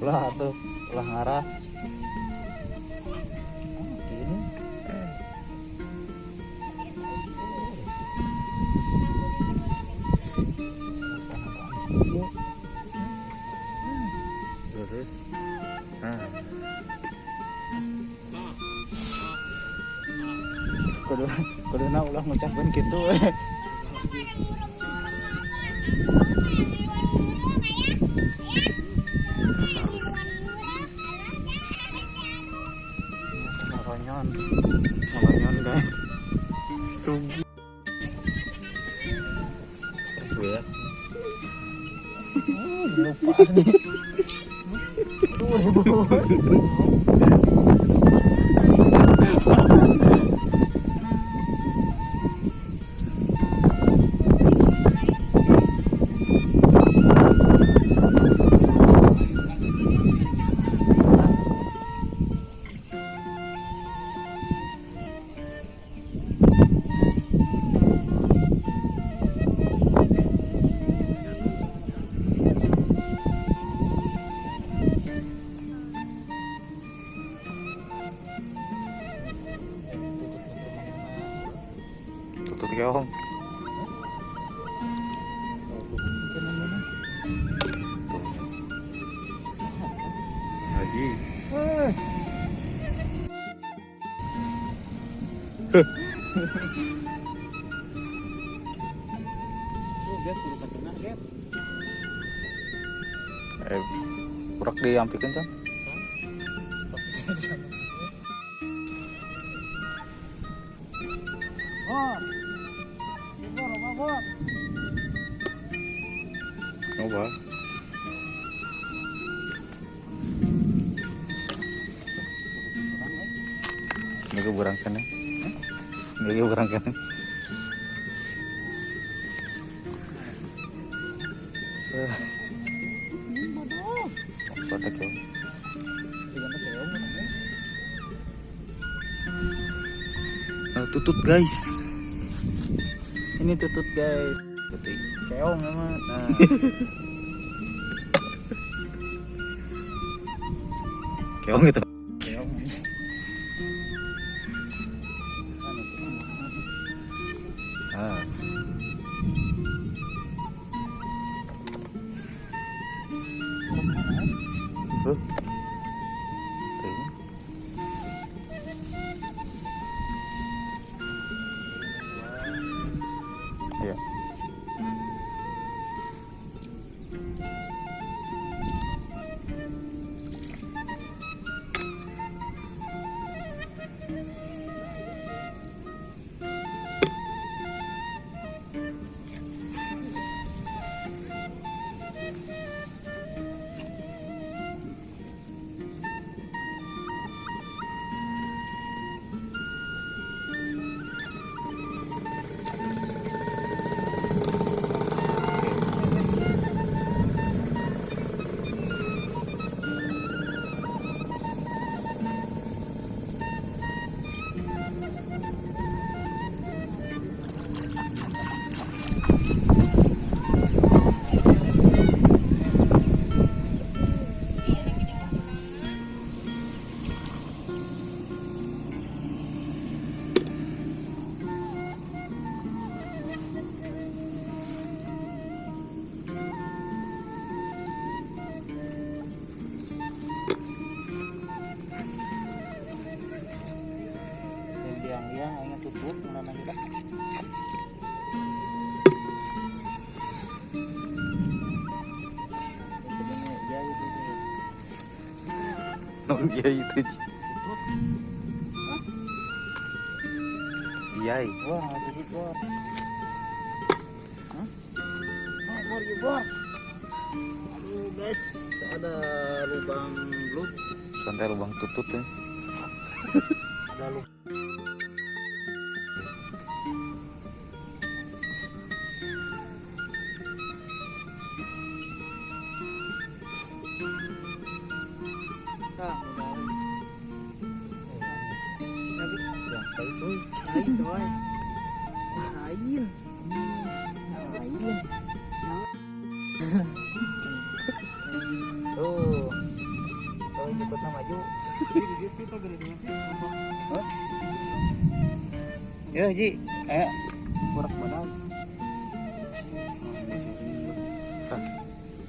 Lah tuh, lah ngarah. Ini. Lurus. Nah. Kuduna ulah ngucapkeun kitu. Malonyon guys. Rugi. Ya. Lupa nih. 2000. Tutus keong. Lagi. Kurak diampikeun can. Coba. Ini berangkat nih. Ini berangkat nih. Tutut guys. Ini tutut guys. Ketik keong emang. Nah. Keong itu. Keong. Ah. Iya. Yang ingat tutup mana kita. Iya itu. Iya. Wah, sedikit bor. Hah? Oh, bor, ya bor. Aduh guys, ada lubang blut. Santai lubang tutut ya. Ada lubang. Tuh ikutnya maju. Ya Ji, ayo urak badan.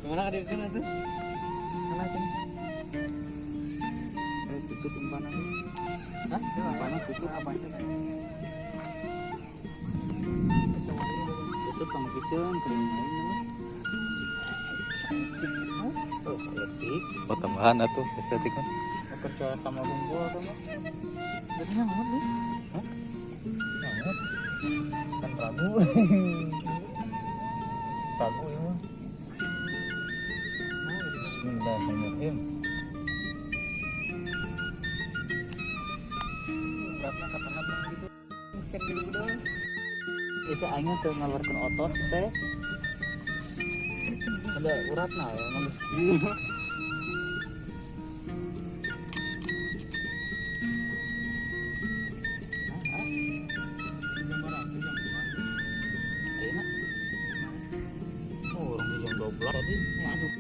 Kemana ada kena tuh? Mana ceng? Tutup umpanan. Hah? Umpanan tutup apa itu? Tutup pang kitchen kering aja. Oh, estetik. Oh, tambahan atuh estetik kan. Kerja sama kumpul atau enggak? Jadi nyaman nih. Hah? Nyaman. Kan ragu. Ragu ya mah. Bismillahirrahmanirrahim. Beratnya katakan gitu. Mungkin dulu doang. Itu aingnya tuh ngeluarkan otot teh. Ada uratna ya emang gitu. Oh, orang di jam 12 tadi. Waduh.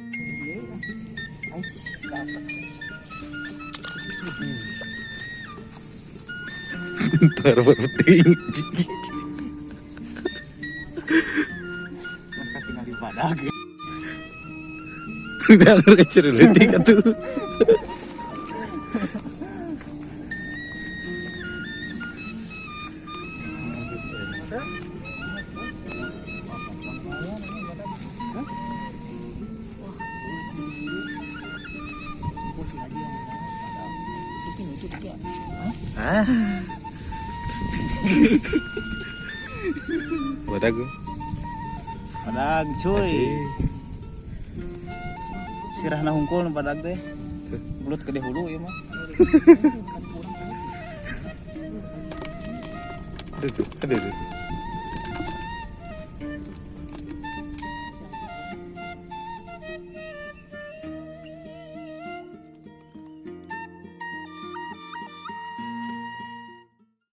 Ais, dapat. Ntar berarti. Mereka tinggal di badag. Udah kecil letik atuh. Ah. Badag. Badag cuy. Sirahna hungkul badag teh. Belut gede hulu ieu mah. Aduh.